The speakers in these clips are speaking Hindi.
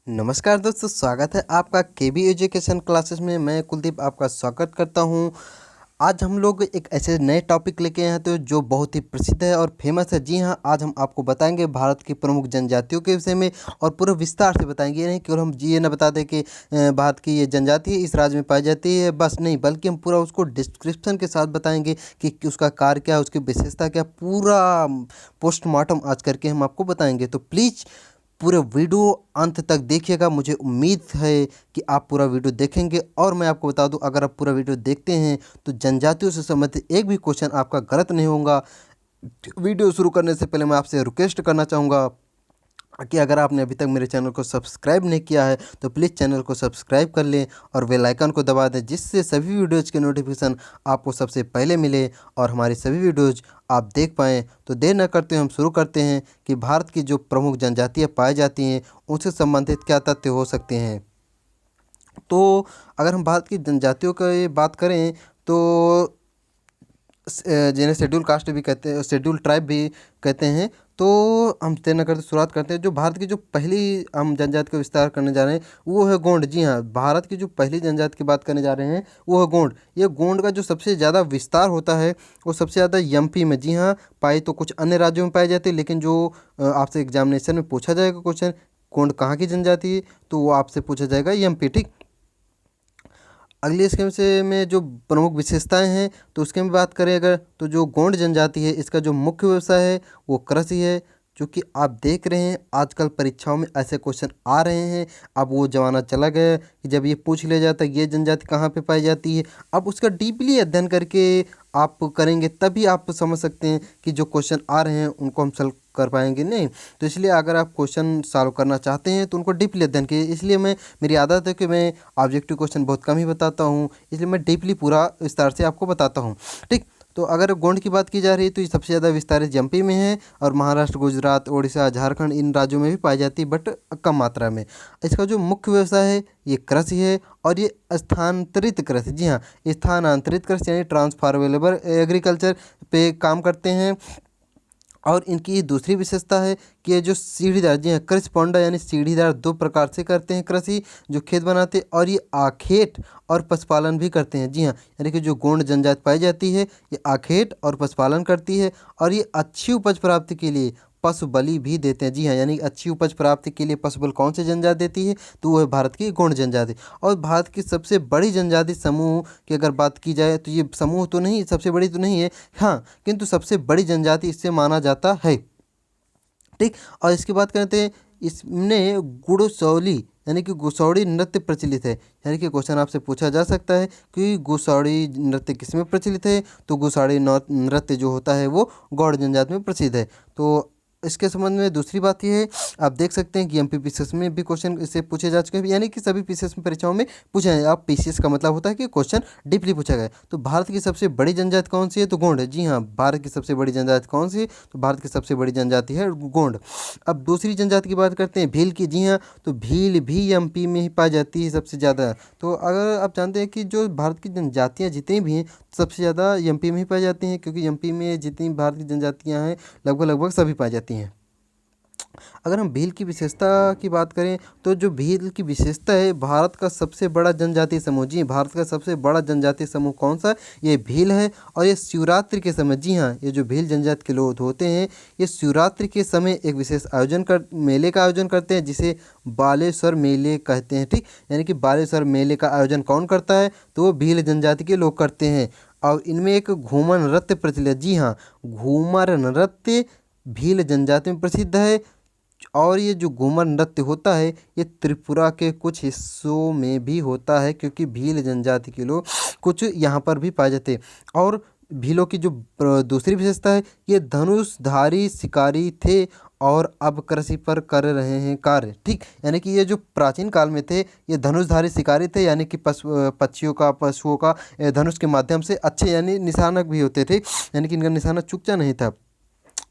नमस्कार दोस्तों, स्वागत है आपका केबी एजुकेशन क्लासेस में। मैं कुलदीप आपका स्वागत करता हूं। आज हम लोग एक ऐसे नए टॉपिक लेके आए हैं तो जो बहुत ही प्रसिद्ध है और फेमस है। जी हां, आज हम आपको बताएंगे भारत की प्रमुख जनजातियों के विषय में और पूरा विस्तार से बताएंगे। ये नहीं केवल हम जी ये ना बता दें कि भारत की ये जनजाति इस राज्य में पाई जाती है, बस नहीं, बल्कि हम पूरा उसको डिस्क्रिप्शन के साथ बताएंगे कि उसका कार्य क्या है, उसकी विशेषता क्या, पूरा पोस्टमार्टम आज करके हम आपको बताएंगे। तो प्लीज़ पूरे वीडियो अंत तक देखिएगा। मुझे उम्मीद है कि आप पूरा वीडियो देखेंगे। और मैं आपको बता दूं, अगर आप पूरा वीडियो देखते हैं तो जनजातियों से संबंधित एक भी क्वेश्चन आपका गलत नहीं होगा। वीडियो शुरू करने से पहले मैं आपसे रिक्वेस्ट करना चाहूँगा कि अगर आपने अभी तक मेरे चैनल को सब्सक्राइब नहीं किया है तो प्लीज़ चैनल को सब्सक्राइब कर लें और बेल आइकन को दबा दें, जिससे सभी वीडियोज़ के नोटिफिकेशन आपको सबसे पहले मिले और हमारी सभी वीडियोज़ आप देख पाएँ। तो देर न करते हुए हम शुरू करते हैं कि भारत की जो प्रमुख जनजातियाँ पाई जाती हैं उनसे संबंधित क्या तथ्य हो सकते हैं। तो अगर हम भारत की जनजातियों की बात करें तो जिन्हें शेड्यूल कास्ट भी कहते हैं, शेड्यूल ट्राइब भी कहते हैं। तो हम देर न करते शुरुआत करते हैं। जो भारत की जो पहली हम जनजाति का विस्तार करने जा रहे हैं वो है गोंड। जी हाँ, भारत की जो पहली जनजाति की बात करने जा रहे हैं वो है गोंड। ये गोंड का जो सबसे ज़्यादा विस्तार होता है वो सबसे ज़्यादा एमपी में, जी हाँ, पाई तो कुछ अन्य राज्यों में पाई जाती है, लेकिन जो आपसे एग्जामिनेशन में पूछा जाएगा क्वेश्चन, गोंड कहाँ की जनजाति है, तो वो आपसे पूछा जाएगा एमपी। ठीक, अगली इसके विषय में जो प्रमुख विशेषताएं हैं तो उसके में बात करें अगर, तो जो गोंड जनजाति है इसका जो मुख्य व्यवसाय है वो कृषि है। क्योंकि आप देख रहे हैं आजकल परीक्षाओं में ऐसे क्वेश्चन आ रहे हैं। अब वो ज़माना चला गया है कि जब ये पूछ लिया जाता है ये जनजाति कहाँ पे पाई जाती है। अब उसका डीपली अध्ययन करके आप करेंगे तभी आप समझ सकते हैं कि जो क्वेश्चन आ रहे हैं उनको हम सॉल्व कर पाएंगे नहीं। तो इसलिए अगर आप क्वेश्चन सॉल्व करना चाहते हैं तो उनको डीपली अध्ययन कीजिए। इसलिए मेरी आदत है कि मैं ऑब्जेक्टिव क्वेश्चन बहुत कम ही बताता हूँ, इसलिए मैं डीपली पूरा विस्तार से आपको बताता हूँ। ठीक, तो अगर गोंड की बात की जा रही है तो ये सबसे ज़्यादा विस्तारित एमपी में है और महाराष्ट्र, गुजरात, उड़ीसा, झारखंड इन राज्यों में भी पाई जाती है, बट कम मात्रा में। इसका जो मुख्य व्यवसाय है ये कृषि है और ये स्थानांतरित कृषि, जी हाँ, स्थानांतरित कृषि यानी ट्रांसफारेबल एग्रीकल्चर पे काम करते हैं। और इनकी दूसरी विशेषता है कि ये जो सीढ़ीदार, जी हाँ, कृषि पौंडा यानी सीढ़ीदार दो प्रकार से करते हैं कृषि, जो खेत बनाते हैं, और ये आखेट और पशुपालन भी करते हैं। जी हाँ, यानी कि जो गोंड जनजाति पाई जाती है ये आखेट और पशुपालन करती है और ये अच्छी उपज प्राप्ति के लिए पशु बलि भी देते हैं। जी हाँ, यानी अच्छी उपज प्राप्ति के लिए पशु बल कौन सी जनजाति देती है, तो वो है भारत की गोंड जनजाति। और भारत की सबसे बड़ी जनजाति समूह की अगर बात की जाए तो ये समूह तो नहीं, सबसे बड़ी तो नहीं है, हाँ, किंतु सबसे बड़ी जनजाति इससे माना जाता है। ठीक, और इसकी बात करते हैं, इसमें गुड़सौली यानी कि गुसौड़ी नृत्य प्रचलित है। यानी कि क्वेश्चन आपसे पूछा जा सकता है कि गुसौड़ी नृत्य किस में प्रचलित है, तो गुसौड़ी नृत्य जो होता है वो गौड़ जनजाति में प्रसिद्ध है। तो इसके संबंध में दूसरी बात ये है, आप देख सकते हैं कि एमपी पीसीएस में भी क्वेश्चन इससे पूछे जा चुके हैं, यानी कि सभी पीसीएस में परीक्षाओं में पूछे हैं। आप पीसीएस का मतलब होता है कि क्वेश्चन डीपली पूछा गया है। तो भारत की सबसे बड़ी जनजाति कौन सी है, तो गोंड है। जी हाँ, भारत की सबसे बड़ी जनजाति कौन सी है, तो भारत की सबसे बड़ी जनजाति है गोंड। अब दूसरी जनजाति की बात करते हैं भील की। जी हाँ, तो भील भी एमपी में ही पाई जाती है सबसे ज़्यादा। तो अगर आप जानते हैं कि जो भारत की जनजातियाँ जितनी भी हैं सबसे ज़्यादा एमपी में ही पाई जाती हैं, क्योंकि एमपी में जितनी भारत की जनजातियाँ हैं लगभग लगभग सभी पाई जाती हैं। अगर हम भील की विशेषता की बात करें तो जो भील की विशेषता है, भारत का सबसे बड़ा जनजातीय समूह, जी भारत का सबसे बड़ा जनजातीय समूह कौन सा, ये भील है। और ये शिवरात्रि के समय, जी हाँ, ये जो भील जनजाति के लोग होते हैं ये शिवरात्रि के समय एक विशेष मेले का आयोजन करते हैं जिसे बालेश्वर मेले कहते हैं। ठीक, यानी कि बालेश्वर मेले का आयोजन कौन करता है, तो वो भील जनजाति के लोग करते हैं। और इनमें एक घूमर नृत्य प्रचलित, जी हाँ, घूमर नृत्य भील जनजाति में प्रसिद्ध है। और ये जो घूमर नृत्य होता है ये त्रिपुरा के कुछ हिस्सों में भी होता है, क्योंकि भील जनजाति के लोग कुछ यहाँ पर भी पाए जाते हैं। और भीलों की जो दूसरी विशेषता है, ये धनुषधारी शिकारी थे और अब कृषि पर कर रहे हैं कार्य। ठीक, यानी कि ये जो प्राचीन काल में थे ये धनुषधारी शिकारी थे, यानी कि पशुओं का धनुष के माध्यम से अच्छे यानी निशानक भी होते थे, यानी कि इनका निशाना चुकता नहीं था।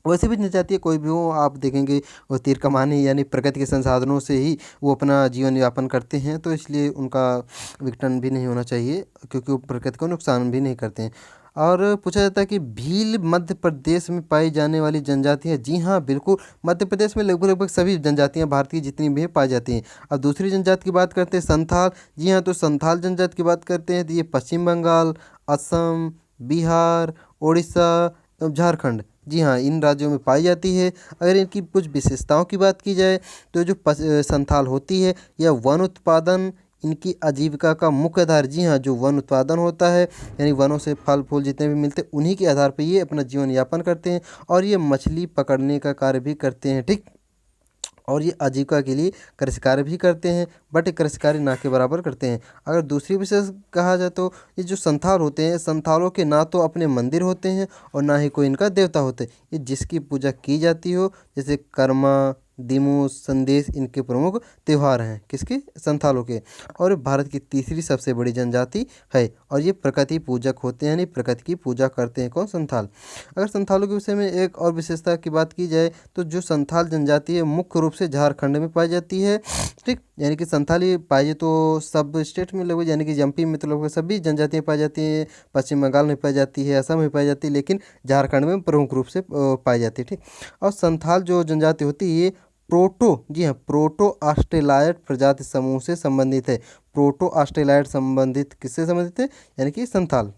वैसे भी जनजातीय कोई भी हो, आप देखेंगे वो तीर कमाने यानी प्रकृति के संसाधनों से ही वो अपना जीवन यापन करते हैं, तो इसलिए उनका विघटन भी नहीं होना चाहिए, क्योंकि वो प्रकृति को नुकसान भी नहीं करते हैं। और पूछा जाता है कि भील मध्य प्रदेश में पाई जाने वाली जनजातियाँ, जी हाँ बिल्कुल, मध्य प्रदेश में लगभग लगभग सभी जनजातियाँ भारत की जितनी भी हैं पाई जाती हैं। अब दूसरी जनजाति की बात करते हैं संथाल, जी हाँ, तो संथाल जनजाति की बात करते हैं तो ये पश्चिम बंगाल, असम, बिहार, उड़ीसा एवं झारखंड, जी हाँ, इन राज्यों में पाई जाती है। अगर इनकी कुछ विशेषताओं की बात की जाए तो जो संथाल होती है यह वन उत्पादन इनकी आजीविका का मुख्य आधार, जी हाँ, जो वन उत्पादन होता है यानी वनों से फल फूल जितने भी मिलते हैं उन्हीं के आधार पर ये अपना जीवन यापन करते हैं और ये मछली पकड़ने का कार्य भी करते हैं, ठीक। और ये आजीविका के लिए कृषि कार्य भी करते हैं, बट ये कृषि कार्य ना के बराबर करते हैं। अगर दूसरी विशेष कहा जाए तो ये जो संथाल होते हैं, संथालों के ना तो अपने मंदिर होते हैं और ना ही कोई इनका देवता होते हैं। ये जिसकी पूजा की जाती हो, जैसे कर्मा, दिमू, संदेश इनके प्रमुख त्यौहार हैं, किसके, संथालों के। और भारत की तीसरी सबसे बड़ी जनजाति है और ये प्रकृति पूजक होते हैं, यानी प्रकृति की पूजा करते हैं, कौन, संथाल। अगर संथालों के विषय में एक और विशेषता की बात की जाए तो जो संथाल जनजाति है मुख्य रूप से झारखंड में पाई जाती है, ठीक। यानी कि संथाली पाई तो सब स्टेट में लगभग, यानी कि एमपी में तो लगभग सभी जनजातियाँ पाई जाती हैं, पश्चिम बंगाल में पाई जाती है, असम में पाई जाती है, लेकिन झारखंड में प्रमुख रूप से पाई जाती है, ठीक। और संथाल जो जनजाति होती है ये प्रोटो, जी हाँ, प्रोटो ऑस्ट्रेलाइड प्रजाति समूह से संबंधित है। प्रोटो ऑस्ट्रेलाइड संबंधित किससे संबंधित है, यानी कि संथाल।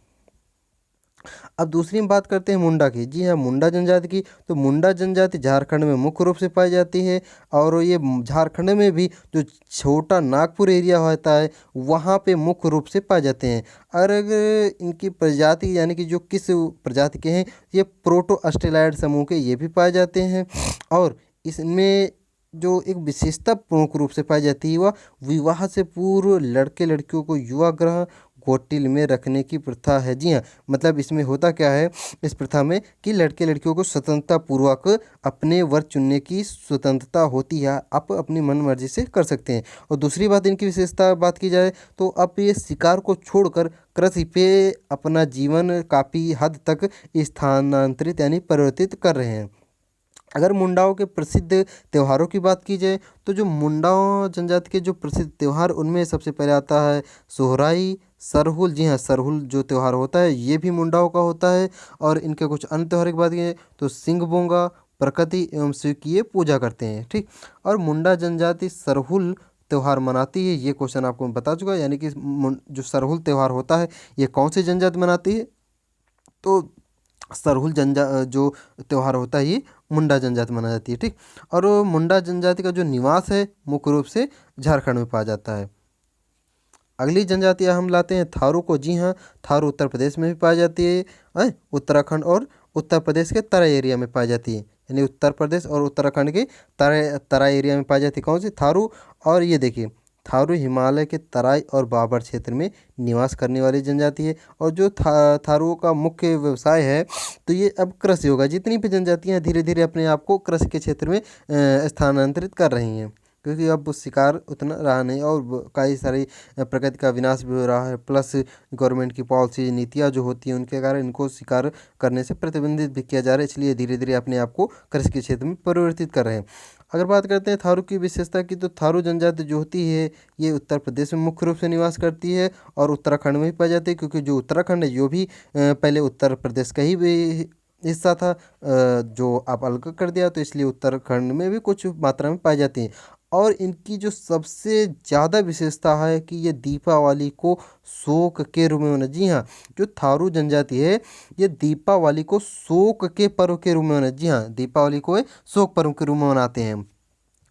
अब दूसरी हम बात करते हैं मुंडा की, जी हाँ, मुंडा जनजाति की। तो मुंडा जनजाति झारखंड में मुख्य रूप से पाई जाती है और ये झारखंड में भी जो छोटा नागपुर एरिया होता है वहाँ पे मुख्य रूप से पाए जाते हैं। और अगर इनकी प्रजाति यानी कि जो किस प्रजाति के हैं, ये प्रोटो ऑस्ट्रेलाइड समूह के ये भी पाए जाते हैं। और इसमें जो एक विशेषता प्रमुख रूप से पाई जाती है वह विवाह से पूर्व लड़के लड़कियों को युवा ग्रह कोटिल में रखने की प्रथा है, जी हाँ। मतलब इसमें होता क्या है इस प्रथा में कि लड़के लड़कियों को स्वतंत्रता पूर्वक अपने वर चुनने की स्वतंत्रता होती है, आप अपनी मन मर्जी से कर सकते हैं। और दूसरी बात इनकी विशेषता बात की जाए तो अब ये शिकार को छोड़कर कृषि पे अपना जीवन काफ़ी हद तक स्थानांतरित यानी परिवर्तित कर रहे हैं। अगर मुंडाओं के प्रसिद्ध त्योहारों की बात की जाए तो जो मुंडाओं जनजाति के जो प्रसिद्ध त्यौहार उनमें सबसे पहले आता है सोहराई, सरहुल, जी हाँ, सरहुल जो त्यौहार होता है ये भी मुंडाओं का होता है। और इनके कुछ अन्य त्यौहार की बात की तो सिंह बोंगा प्रकृति एवं शिव की ये पूजा करते हैं, ठीक। और मुंडा जनजाति सरहुल त्यौहार मनाती है, ये क्वेश्चन आपको मैं बता चुका, यानी कि जो सरहुल त्यौहार होता है ये कौन सी जनजाति मनाती है, तो सरहुल जो त्यौहार होता है ये मुंडा जनजाति मनाई जाती है, ठीक। और मुंडा जनजाति का जो निवास है मुख्य रूप से झारखंड में पाया जाता है। अगली जनजाति हम लाते हैं थारू को, जी हाँ, थारू उत्तर प्रदेश में भी पाई जाती है, उत्तराखंड और उत्तर प्रदेश के तराई एरिया में पाई जाती है, यानी उत्तर प्रदेश और उत्तराखंड के तराई एरिया में पाई जाती है कौन सी, थारू। और ये देखिए थारू हिमालय के तराई और बाबर क्षेत्र में निवास करने वाली जनजाति है। और जो थारुओं का मुख्य व्यवसाय है तो ये अब कृषि होगा, जितनी भी जनजातियाँ धीरे धीरे अपने आप को कृषि के क्षेत्र में स्थानांतरित कर रही हैं, क्योंकि अब शिकार उतना रहा नहीं और कई सारी प्रकृति का विनाश भी हो रहा है, प्लस गवर्नमेंट की पॉलिसी नीतियाँ जो होती हैं उनके कारण इनको शिकार करने से प्रतिबंधित भी किया जा रहा है, इसलिए धीरे धीरे अपने आप को कृषि के क्षेत्र में परिवर्तित कर रहे हैं। अगर बात करते हैं थारू की विशेषता की तो थारू जनजाति जो होती है ये उत्तर प्रदेश में मुख्य रूप से निवास करती है और उत्तराखंड में भी पाई जाती है, क्योंकि जो उत्तराखंड है जो भी पहले उत्तर प्रदेश का ही हिस्सा था, जो आप अलग कर दिया तो इसलिए उत्तराखंड में भी कुछ मात्रा में पाई जाती हैं। और इनकी जो सबसे ज़्यादा विशेषता है कि ये दीपावली को शोक के रूप में मना, जी हाँ, जो थारू जनजाति है ये दीपावली को शोक के पर्व के रूप में मना, जी हाँ, दीपावली को शोक पर्व के रूप में मनाते हैं।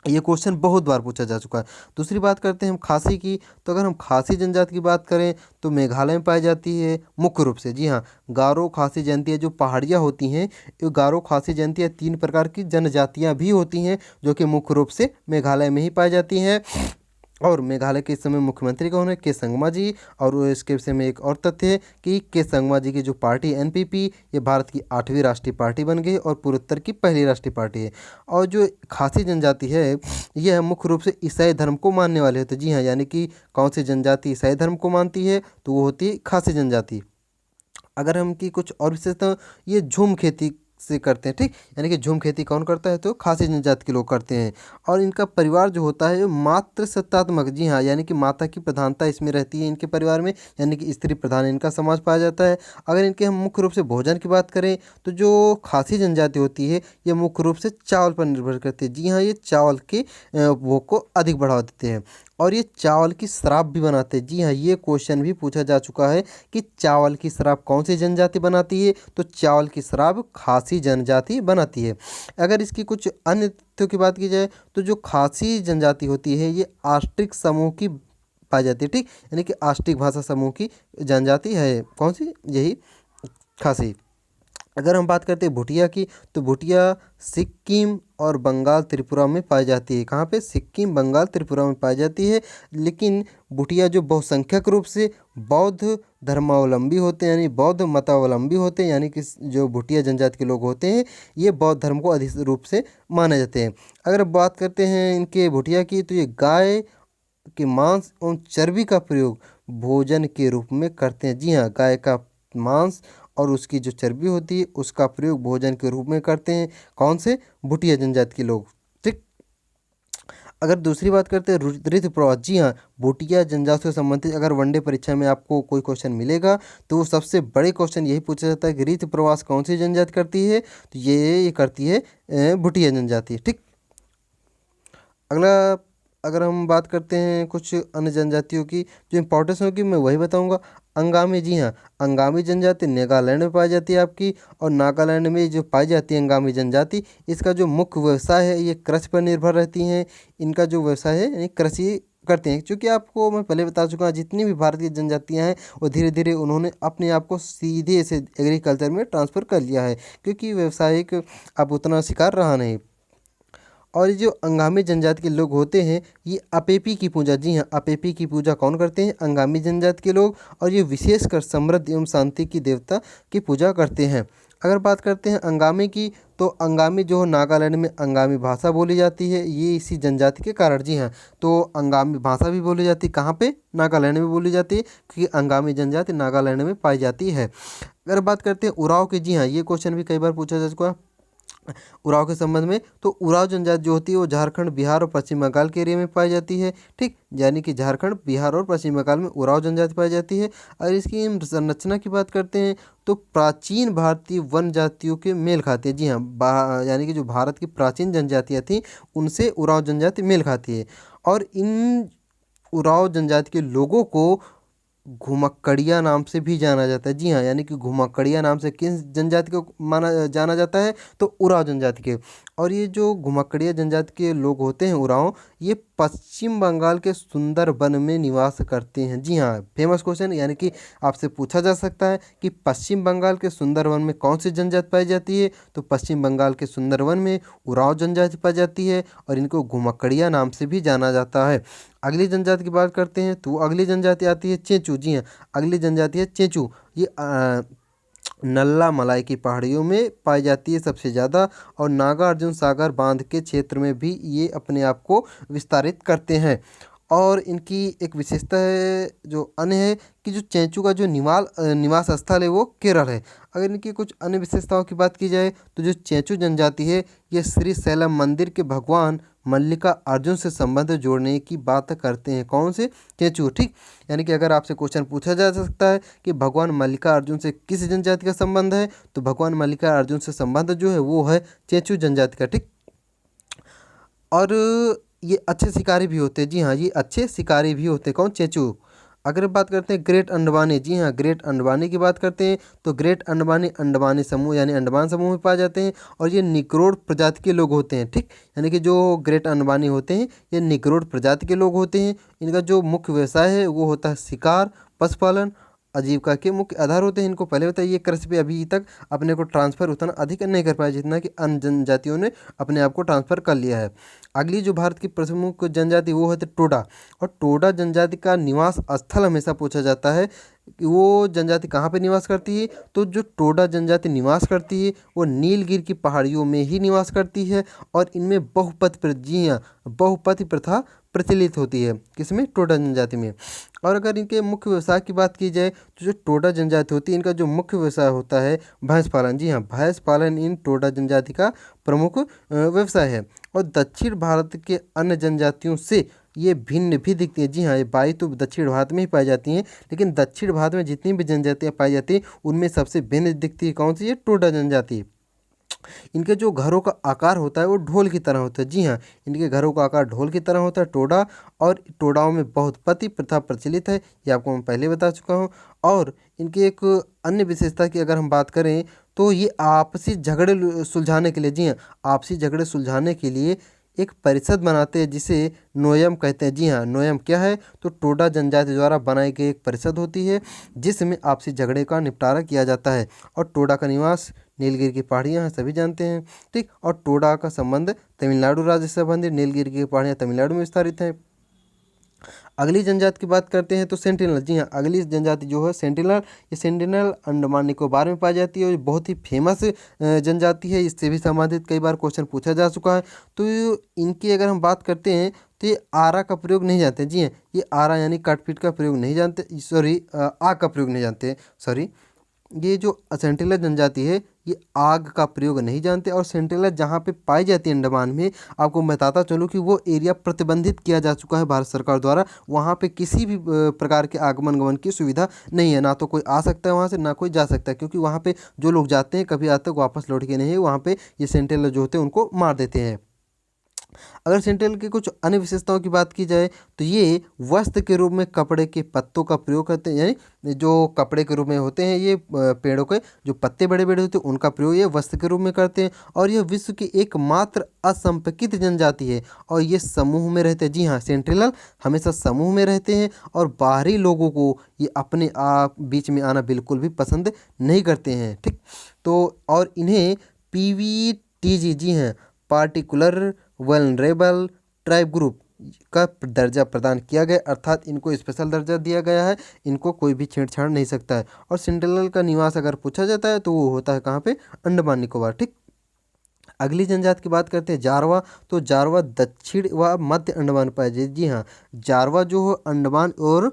ये क्वेश्चन बहुत बार पूछा जा चुका है। दूसरी बात करते हैं हम खासी की, तो अगर हम खासी जनजाति की बात करें तो मेघालय में पाई जाती है मुख्य रूप से, जी हाँ। गारो खासी जनजातियाँ जो पहाड़ियाँ होती हैं, ये गारो खासी जनजातियाँ 3 प्रकार की जनजातियाँ भी होती हैं जो कि मुख्य रूप से मेघालय में ही पाई जाती हैं। और मेघालय के इस समय मुख्यमंत्री कौन है, के संगमा जी। और इसके विषय में एक और तथ्य है कि के संगमा जी की जो पार्टी एनपीपी ये भारत की 8वीं राष्ट्रीय पार्टी बन गई और पूर्वोत्तर की पहली राष्ट्रीय पार्टी है। और जो खासी जनजाति है यह मुख्य रूप से ईसाई धर्म को मानने वाले होते हैं, जी हाँ, यानी कि कौन सी जनजाति ईसाई धर्म को मानती है तो वो होती है खासी जनजाति। अगर हम की कुछ और विशेषता, ये झूम खेती से करते हैं, ठीक। यानी कि झूम खेती कौन करता है, तो खासी जनजाति के लोग करते हैं। और इनका परिवार जो होता है मातृ सत्तात्मक, जी हाँ, यानी कि माता की प्रधानता इसमें रहती है इनके परिवार में, यानी कि स्त्री प्रधान इनका समाज पाया जाता है। अगर इनके हम मुख्य रूप से भोजन की बात करें तो जो खासी जनजाति होती है ये मुख्य रूप से चावल पर निर्भर करती है। जी हाँ, ये चावल के भोग को अधिक बढ़ावा देते हैं और ये चावल की शराब भी बनाते हैं। जी हाँ, ये क्वेश्चन भी पूछा जा चुका है कि चावल की शराब कौन सी जनजाति बनाती है, तो चावल की शराब खासी जनजाति बनाती है। अगर इसकी कुछ अन्य तथ्यों की बात की जाए तो जो खासी जनजाति होती है ये आस्ट्रिक समूह की पाई जाती है, ठीक। यानी कि आस्ट्रिक भाषा समूह की जनजाति है कौन सी, यही खासी। अगर हम बात करते हैं भूटिया की, तो भूटिया सिक्किम और बंगाल त्रिपुरा में पाई जाती है। कहाँ पे, सिक्किम बंगाल त्रिपुरा में पाई जाती है। लेकिन भूटिया जो बहुसंख्यक रूप से बौद्ध धर्मावलंबी होते हैं, यानी बौद्ध मतावलंबी होते हैं, यानी कि जो भूटिया जनजाति के लोग होते हैं ये बौद्ध धर्म को अधिक रूप से माने जाते हैं। अगर बात करते हैं इनके भूटिया की, तो ये गाय के मांस एवं चर्बी का प्रयोग भोजन के रूप में करते हैं। जी हाँ, गाय का मांस और उसकी जो चर्बी होती है उसका प्रयोग भोजन के रूप में करते हैं। कौन से, भूटिया जनजाति के लोग, ठीक। अगर दूसरी बात करते हैं ऋतु प्रवाह, जी हाँ, भूटिया जनजाति से संबंधित अगर वनडे परीक्षा में आपको कोई क्वेश्चन मिलेगा तो वो सबसे बड़े क्वेश्चन यही पूछा जाता है कि ऋतु प्रवास कौन सी जनजाति करती है, तो ये करती है भूटिया जनजाति, ठीक। अगला अगर हम बात करते हैं कुछ अन्य जनजातियों की जो इंपॉर्टेंस होगी मैं वही बताऊंगा। अंगामी, जी हाँ, अंगामी जनजाति नागालैंड में पाई जाती है आपकी, और नागालैंड में जो पाई जाती है अंगामी जनजाति, इसका जो मुख्य व्यवसाय है ये कृषि पर निर्भर रहती हैं। इनका जो व्यवसाय है यानी कृषि करते हैं, क्योंकि आपको मैं पहले बता चुका हूँ जितनी भी भारतीय जनजातियाँ हैं वो धीरे धीरे उन्होंने अपने आप को सीधे से एग्रीकल्चर में ट्रांसफ़र कर लिया है, क्योंकि व्यावसायिक अब उतना शिकार रहा नहीं। और ये जो अंगामी जनजाति के लोग होते हैं ये अपेपी की पूजा, जी हाँ, अपेपी की पूजा कौन करते हैं, अंगामी जनजाति के लोग, और ये विशेषकर समृद्धि एवं शांति की देवता की पूजा करते हैं। अगर बात करते हैं अंगामी की, तो अंगामी जो नागालैंड में अंगामी भाषा बोली जाती है ये इसी जनजाति के कारण, जी हाँ, तो अंगामी भाषा भी बोली जाती है कहाँ पे, नागालैंड में बोली जाती है, क्योंकि अंगामी जनजाति नागालैंड में पाई जाती है। अगर बात करते हैं उराव की, जी हाँ, ये क्वेश्चन भी कई बार पूछा जा चुका है उराव के संबंध में, तो उराव जनजाति जो होती है वो झारखंड, बिहार और पश्चिम बंगाल के एरिया में पाई जाती है, ठीक। यानी कि झारखंड, बिहार और पश्चिम बंगाल में उराव जनजाति पाई जाती है। और इसकी हम संरचना की बात करते हैं तो प्राचीन भारतीय वन जातियों के मेल खाती है। जी हाँ, यानी कि जो भारत की प्राचीन जनजातियाँ थीं उनसे उराव जनजाति मेल खाती है। और इन उराव जनजाति के लोगों को घुमक्कड़िया नाम से भी जाना जाता है। जी हाँ, यानी कि घुमक्कड़िया नाम से किस जनजाति को माना जाना जाता है, तो उराव जनजाति के। और ये जो घुमक्कड़िया जनजाति के लोग होते हैं उराव, ये पश्चिम बंगाल के सुंदरबन में निवास करते हैं। जी हाँ, फेमस क्वेश्चन, यानी कि आपसे पूछा जा सकता है कि पश्चिम बंगाल के सुंदरबन में कौन सी जनजाति पाई जाती है, तो पश्चिम बंगाल के सुंदरबन में उराव जनजाति पाई जाती है और इनको घुमक्कड़िया नाम से भी जाना जाता है। अगली जनजाति की बात करते हैं तो अगली जनजाति आती है चेंचू। जी हाँ, अगली जनजाति है चेंचू। ये नल्ला मलाई की पहाड़ियों में पाई जाती है सबसे ज़्यादा, और नागार्जुन सागर बांध के क्षेत्र में भी ये अपने आप को विस्तारित करते हैं। और इनकी एक विशेषता है जो अन्य है कि जो चेंचू का जो निवास स्थल है वो केरल है। अगर इनकी कुछ अन्य विशेषताओं की बात की जाए तो जो चेंचू जनजाति है ये श्री शैलम मंदिर के भगवान मल्लिका अर्जुन से संबंध जोड़ने की बात करते हैं। कौन से, चेंचू, ठीक। यानी कि अगर आपसे क्वेश्चन पूछा जा सकता है कि भगवान मल्लिका अर्जुन से किस जनजाति का संबंध है, तो भगवान मल्लिका अर्जुन से संबंध जो है वो है चेंचू जनजाति का, ठीक। और ये अच्छे शिकारी भी होते हैं। जी हाँ, ये अच्छे शिकारी भी होते हैं। कौन, चेंचू। अगर बात करते हैं ग्रेट अंडमानी, जी हाँ, ग्रेट अंडमानी की बात करते हैं तो ग्रेट अंडमानी अंडमानी समूह यानी अंडमान समूह में पाए जाते हैं और ये निग्रोड प्रजाति के लोग होते हैं, ठीक। यानी कि जो ग्रेट अंडमानी होते हैं ये निग्रोड प्रजाति के लोग होते हैं। इनका जो मुख्य व्यवसाय है वो होता है शिकार, पशुपालन, आजीविका के मुख्य आधार होते हैं। इनको पहले बताइए कृषि पे अभी तक अपने को ट्रांसफ़र उतना अधिक नहीं कर पाया जितना कि अन्य जनजातियों ने अपने आप को ट्रांसफ़र कर लिया है। अगली जो भारत की प्रमुख जनजाति वो है टोडा, और टोडा जनजाति का निवास स्थल हमेशा पूछा जाता है कि वो जनजाति कहाँ पे निवास करती है, तो जो टोडा जनजाति निवास करती है वो नीलगिरी की पहाड़ियों में ही निवास करती है और इनमें बहुपति, जी हाँ, बहुपति प्रथा प्रचलित होती है, किसमें, टोडा जनजाति में। और अगर इनके मुख्य व्यवसाय की बात की जाए तो जो टोडा जनजाति होती है इनका जो मुख्य व्यवसाय होता है भैंस पालन। जी हाँ, भैंस पालन इन टोडा जनजाति का प्रमुख व्यवसाय है। और दक्षिण भारत के अन्य जनजातियों से ये भिन्न भी दिखती है। जी हाँ, ये बाई तो दक्षिण भारत में ही पाई जाती हैं, लेकिन दक्षिण भारत में जितनी भी जनजातियाँ पाई जाती हैं उनमें सबसे भिन्न दिखती है कौन सी, ये टोडा जनजाति। इनके जो घरों का आकार होता है वो ढोल की तरह होता है। जी हाँ, इनके घरों का आकार ढोल की तरह होता है, टोडा। और टोडाओं में बहुपति प्रथा प्रचलित है, ये आपको मैं पहले बता चुका हूँ। और इनकी एक अन्य विशेषता की अगर हम बात करें तो ये आपसी झगड़े सुलझाने के लिए, जी हाँ, आपसी झगड़े सुलझाने के लिए एक परिषद बनाते हैं जिसे नोयम कहते हैं। जी हाँ, नोयम क्या है, तो टोडा जनजाति द्वारा बनाई गई एक परिषद होती है जिसमें आपसी झगड़े का निपटारा किया जाता है। और टोडा का निवास नीलगिरी की पहाड़ियाँ हैं, सभी जानते हैं, ठीक। और टोडा का संबंध तमिलनाडु राज्य से संबंधित, नीलगिरी की पहाड़ियाँ तमिलनाडु में विस्तारित हैं। अगली जनजाति की बात करते हैं तो सेंटिनल। जी हाँ, अगली जनजाति जो है सेंटिनल, ये सेंटिनल अंडमान निकोबार में पाई जाती है और बहुत ही फेमस जनजाति है। इससे भी संबंधित कई बार क्वेश्चन पूछा जा चुका है। तो इनकी अगर हम बात करते हैं तो ये आरा का प्रयोग नहीं जानते। जी हाँ, ये आरा यानी काटपीट का प्रयोग नहीं जानते, सॉरी, आग का प्रयोग नहीं जानते, सॉरी। ये जो सेंटिनल जनजाति है ये आग का प्रयोग नहीं जानते। और सेंटिनल जहाँ पे पाई जाती है अंडमान में, आपको बताता चलूँ कि वो एरिया प्रतिबंधित किया जा चुका है भारत सरकार द्वारा। वहाँ पे किसी भी प्रकार के आगमन गमन की सुविधा नहीं है, ना तो कोई आ सकता है वहाँ से, ना कोई जा सकता है, क्योंकि वहाँ पे जो लोग जाते हैं कभी आज तक वापस लौट के नहीं है। वहाँ पे ये सेंटिनल जो होते हैं उनको मार देते हैं। अगर सेंटिनल की कुछ अन्य विशेषताओं की बात की जाए तो ये वस्त्र के रूप में कपड़े के पत्तों का प्रयोग करते हैं, यानी जो कपड़े के रूप में होते हैं ये पेड़ों के जो पत्ते बड़े बड़े होते हैं उनका प्रयोग ये वस्त्र के रूप में करते हैं। और यह विश्व की एकमात्र असंपर्कित जनजाति है और ये समूह में रहते हैं। जी हाँ, सेंटिनल हमेशा समूह में रहते हैं और बाहरी लोगों को ये अपने आप बीच में आना बिल्कुल भी पसंद नहीं करते हैं, ठीक। तो और इन्हें PVTG, जी हैं, पार्टिकुलर वल्नरेबल ट्राइब ग्रुप का दर्जा प्रदान किया गया, अर्थात इनको स्पेशल दर्जा दिया गया है, इनको कोई भी छेड़छाड़ नहीं सकता है। और सेंटिनल का निवास अगर पूछा जाता है तो वो होता है कहाँ पे, अंडमान निकोबार, ठीक। अगली जनजाति की बात करते हैं जारवा। तो जारवा दक्षिण व मध्य अंडमान पाए जाए। जी हाँ, जारवा जो है अंडमान और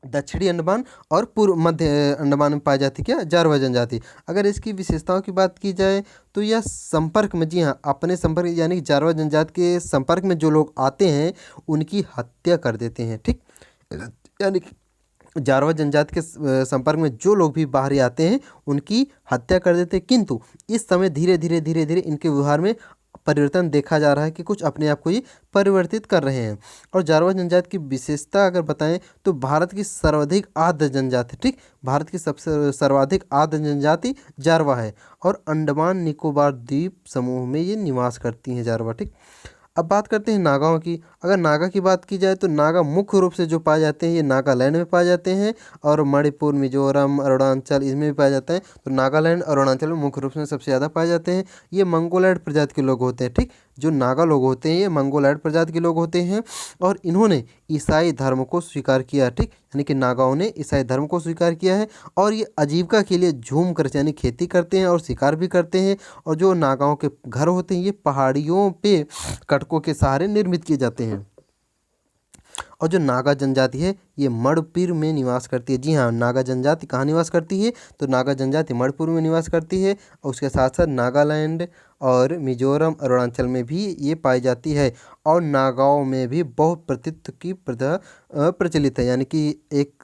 दक्षिणी अंडमान और पूर्व मध्य अंडमान में पाई जाती क्या, जारवा जनजाति। अगर इसकी विशेषताओं की बात की जाए तो यह संपर्क में, जी हाँ, अपने संपर्क यानी कि जारवा जनजाति के संपर्क में जो लोग आते हैं उनकी हत्या कर देते हैं, ठीक। यानी कि जारवा जनजाति के संपर्क में जो लोग भी बाहरी आते हैं उनकी हत्या कर देते हैं। किंतु इस समय धीरे धीरे इनके व्यवहार में परिवर्तन देखा जा रहा है कि कुछ अपने आप को ही परिवर्तित कर रहे हैं। और जारवा जनजाति की विशेषता अगर बताएं तो भारत की सर्वाधिक आर्द्र जनजाति, ठीक, भारत की सबसे सर्वाधिक आर्द्र जनजाति जारवा है और अंडमान निकोबार द्वीप समूह में ये निवास करती हैं जारवा, ठीक। अब बात करते हैं नागाओं की। अगर नागा की बात की जाए तो नागा मुख्य रूप से जो पाए जाते हैं ये नागालैंड में पाए जाते हैं और मणिपुर, मिजोरम, अरुणाचल इसमें भी पाए जाते हैं। तो नागालैंड और अरुणाचल में मुख्य रूप से सबसे ज़्यादा पाए जाते हैं। ये मंगोलैंड प्रजाति के लोग होते हैं, ठीक। जो नागा लोग होते हैं ये मंगोलैंड प्रजाति के लोग होते हैं और इन्होंने ईसाई धर्म को स्वीकार किया, ठीक, यानी कि नागाओं ने ईसाई धर्म को स्वीकार किया है। और ये आजीविका के लिए झूम कर यानी खेती करते हैं और शिकार भी करते हैं। और जो नागाओं के घर होते हैं ये पहाड़ियों पे कटकों के सहारे निर्मित किए जाते हैं। और जो नागा जनजाति है ये मणिपुर में निवास करती है। जी हाँ, नागा जनजाति कहाँ निवास करती है, तो नागा जनजाति मणिपुर में निवास करती है और उसके साथ साथ नागालैंड और मिजोरम, अरुणाचल में भी ये पाई जाती है। और नागाओं में भी बहुत प्रतित्व की प्रथा प्रचलित है, यानी कि एक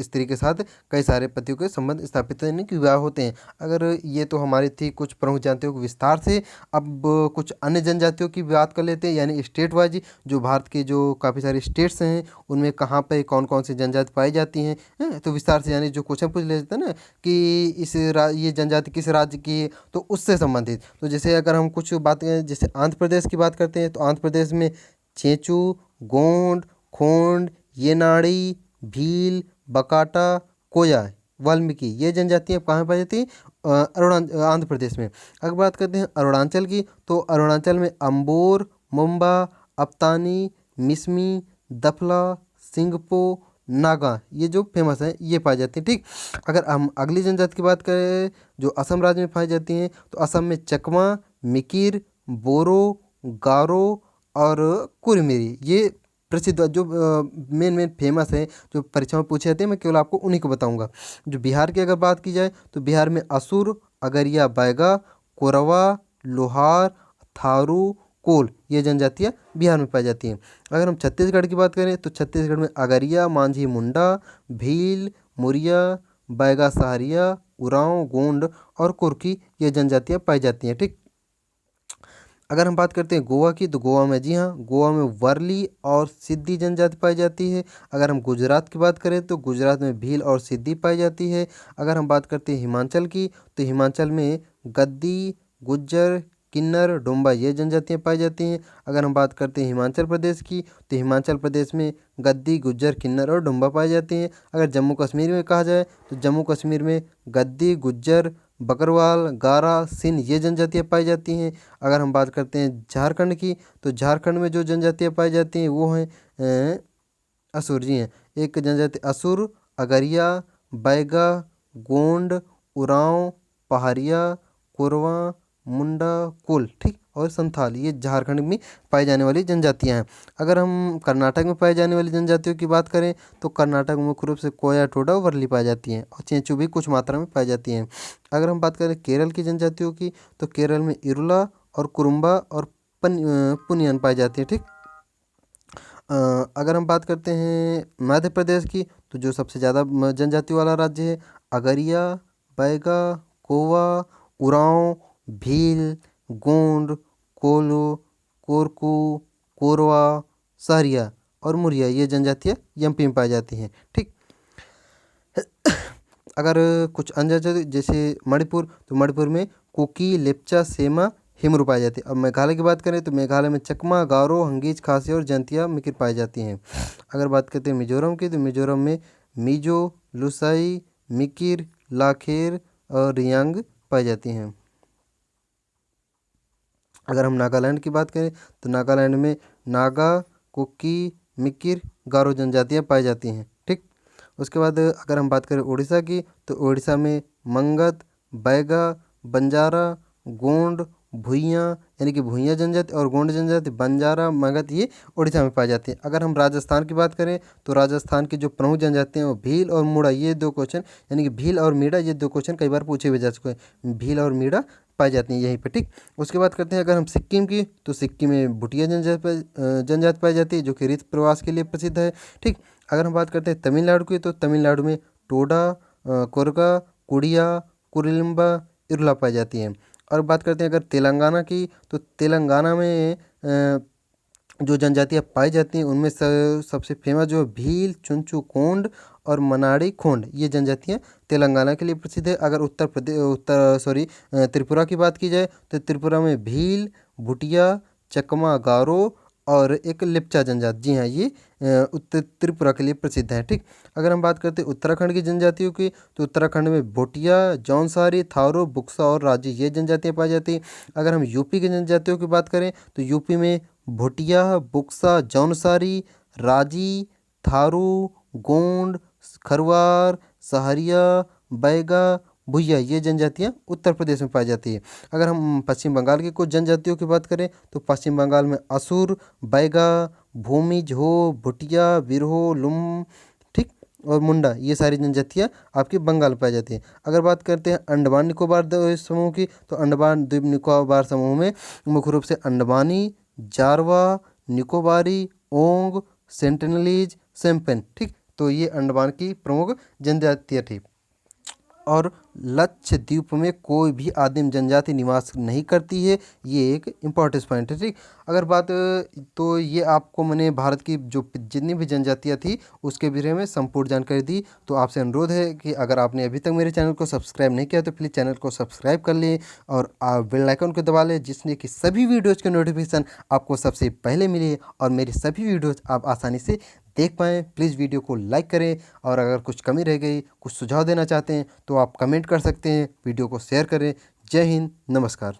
स्त्री के साथ कई सारे पतियों के संबंध स्थापित यानी कि विवाह होते हैं। अगर ये तो हमारी थी कुछ प्रमुख जनजातियों को विस्तार से। अब कुछ अन्य जनजातियों की बात कर लेते हैं, यानी स्टेट वाइज जो भारत के जो काफ़ी सारे स्टेट्स हैं उनमें कहाँ पे कौन कौन सी जनजाति पाई जाती हैं, तो विस्तार से यानी जो क्वेश्चन पूछ लेते हैं ना कि ये जनजाति किस राज्य की है तो उससे संबंधित। तो जैसे अगर हम कुछ बात करें, जैसे आंध्र प्रदेश की बात करते हैं तो आंध्र प्रदेश में चेंचू, गोंड, खोंड, येनाड़ी, भील, बकाटा, कोया, वाल्मीकि ये जनजातियाँ कहाँ पाई जाती हैं, आंध्र प्रदेश में। अगर बात करते हैं अरुणाचल की तो अरुणाचल में अम्बोर, मुंबा, अप्तानी, मिसमी, दफला, सिंगपो, नागा ये जो फेमस हैं ये पाई जाती हैं, ठीक। अगर हम अगली जनजाति की बात करें जो असम राज्य में पाई जाती हैं तो असम में चकमा, मिकिर, बोरो, गारो और कुरमिरी। ये प्रसिद्ध जो मेन फेमस है, जो परीक्षा में पूछे जाते हैं, मैं केवल आपको उन्हीं को बताऊंगा। जो बिहार की अगर बात की जाए तो बिहार में असुर, अगरिया, बैगा, कोरवा, लोहार, थारू, कोल ये जनजातियाँ बिहार में पाई जाती हैं। अगर हम छत्तीसगढ़ की बात करें तो छत्तीसगढ़ में अगरिया, मांझी, मुंडा, भील, मुरिया, बैगा, सहारिया, उरांव, गोंड और कुर्की ये जनजातियाँ पाई जाती हैं। ठीक। अगर हम बात करते हैं गोवा की, तो गोवा में, जी हाँ, गोवा में वर्ली और सिद्धी जनजाति पाई जाती है। अगर हम गुजरात की बात करें तो गुजरात में भील और सिद्धी पाई जाती है। अगर हम बात करते हैं हिमाचल की, तो हिमाचल में गद्दी, गुज्जर, किन्नर, डोंबा ये जनजातियाँ पाई जाती हैं। अगर हम बात करते हैं हिमाचल प्रदेश की, तो हिमाचल प्रदेश में गद्दी, गुज्जर, किन्नर और डोंबा पाई जाती हैं। अगर जम्मू कश्मीर में कहा जाए तो जम्मू कश्मीर में गद्दी, गुज्जर, बकरवाल, गारा, सिंध ये जनजातियाँ पाई जाती हैं। अगर हम बात करते हैं झारखंड की, तो झारखंड में जो जनजातियाँ पाई जाती हैं वो हैं असुर, जी हैं। एक जनजाति असुर, अगरिया, बैगा, गोंड, उरांव, पहाड़िया, कोरवा, मुंडा, कोल, ठीक, और संथाल ये झारखंड में पाई जाने वाली जनजातियां हैं। अगर हम कर्नाटक में पाई जाने वाली जनजातियों की बात करें तो कर्नाटक में मुख्य रूप से कोया, टोडा, वर्ली पाई जाती हैं और चेंचू भी कुछ मात्रा में पाई जाती हैं। अगर हम बात करें केरल की जनजातियों की, तो केरल में इरुला और कुरुम्बा और पुनियन पाई जाती है। ठीक। अगर हम बात करते हैं मध्य प्रदेश की, तो जो सबसे ज़्यादा जनजाति वाला राज्य है, अगरिया, बैगा, कोवा, उरांव, भील, गोंड, कोलो, कोरकू, कोरवा, सहरिया और मुरिया ये जनजातियाँ एमपी में पाई जाती हैं। ठीक। अगर कुछ अन्य जनजाति जैसे मणिपुर, तो मणिपुर में कुकी, लेप्चा, सेमा, हिमरू पाई जाती है। अब मेघालय की बात करें तो मेघालय में चकमा, गारो, हंगीज, खासी और जंतिया मिकिर पाई जाती हैं। अगर बात करते हैं मिजोरम की, तो मिजोरम में मिजो, लुसाई, मिकिर, लाखेर और रियांग पाई जाती हैं। अगर हम नागालैंड की बात करें तो नागालैंड में नागा, कुकी, मिकिर, गारो जनजातियाँ पाई जाती हैं। ठीक। उसके बाद अगर हम बात करें उड़ीसा की, तो उड़ीसा में मंगत, बैगा, बंजारा, गोंड, भुइयाँ यानी कि भुइयाँ जनजाति और गोंड जनजाति, बंजारा, मगध ये उड़ीसा में पाई जाती है। अगर हम राजस्थान की बात करें तो राजस्थान की जो प्रमुख जनजातियाँ हैं वो भील और मुड़ा ये दो क्वेश्चन, यानी कि भील और मीणा ये दो क्वेश्चन कई बार पूछे हुए जा चुके हैं। भील और मीणा पाई जाती हैं यहीं पे। ठीक। उसके बाद करते हैं अगर हम सिक्किम की, तो सिक्किम में भुटिया जनजाति पाई जाती है जो कि रीत प्रवास के लिए प्रसिद्ध है। ठीक। अगर हम बात करते हैं तमिलनाडु की, तो तमिलनाडु में टोडा, कोरगा, कुड़िया, कुरिलिम्बा, इरुला पाई जाती हैं। और बात करते हैं अगर तेलंगाना की, तो तेलंगाना में जो जनजातियाँ पाई जाती हैं उनमें सबसे फेमस जो भील, चुंचू कोंड और मनाड़ी खोंड ये जनजातियाँ तेलंगाना के लिए प्रसिद्ध है। अगर त्रिपुरा की बात की जाए तो त्रिपुरा में भील, भुटिया, चकमा, गारो और एक लेप्चा जनजाति, जी हाँ, ये उत्तर त्रिपुरा के लिए प्रसिद्ध है। ठीक। अगर हम बात करते हैं उत्तराखंड की जनजातियों की, तो उत्तराखंड में भोटिया, जौनसारी, थारू, बुक्सा और राजी ये जनजातियाँ पाई जाती हैं। अगर हम यूपी की जनजातियों की बात करें तो यूपी में भोटिया, बुक्सा, जौनसारी, राजी, थारू, गोंड, खरवार, सहरिया, बैगा, भुइया ये जनजातियाँ उत्तर प्रदेश में पाई जाती है। अगर हम पश्चिम बंगाल की कुछ जनजातियों की बात करें तो पश्चिम बंगाल में असुर, बैगा, भूमिज, हो, भुटिया, बिरहो, लुम, ठीक, और मुंडा ये सारी जनजातियाँ आपकी बंगाल में पाई जाती हैं। अगर बात करते हैं अंडमान निकोबार समूह की, तो अंडमान द्वीप निकोबार समूह में मुख्य रूप से अंडमानी, जारवा, निकोबारी, ओंग, सेंटिनलीज, सैम्पन, ठीक, तो ये अंडमान की प्रमुख जनजातियाँ थी। और लक्षद्वीप में कोई भी आदिम जनजाति निवास नहीं करती है, ये एक इम्पोर्टेंट पॉइंट है। ठीक। अगर बात तो ये आपको मैंने भारत की जो जितनी भी जनजातियाँ थी उसके बारे में संपूर्ण जानकारी दी। तो आपसे अनुरोध है कि अगर आपने अभी तक मेरे चैनल को सब्सक्राइब नहीं किया तो प्लीज़ चैनल को सब्सक्राइब कर लें और बेल आइकन को दबा लें, जिसने कि सभी वीडियोज़ के नोटिफिकेशन आपको सबसे पहले मिले और मेरी सभी वीडियोज़ आप आसानी से देख पाएँ। प्लीज़ वीडियो को लाइक करें और अगर कुछ कमी रह गई, कुछ सुझाव देना चाहते हैं तो आप कमेंट कर सकते हैं, वीडियो को शेयर करें। जय हिंद, नमस्कार।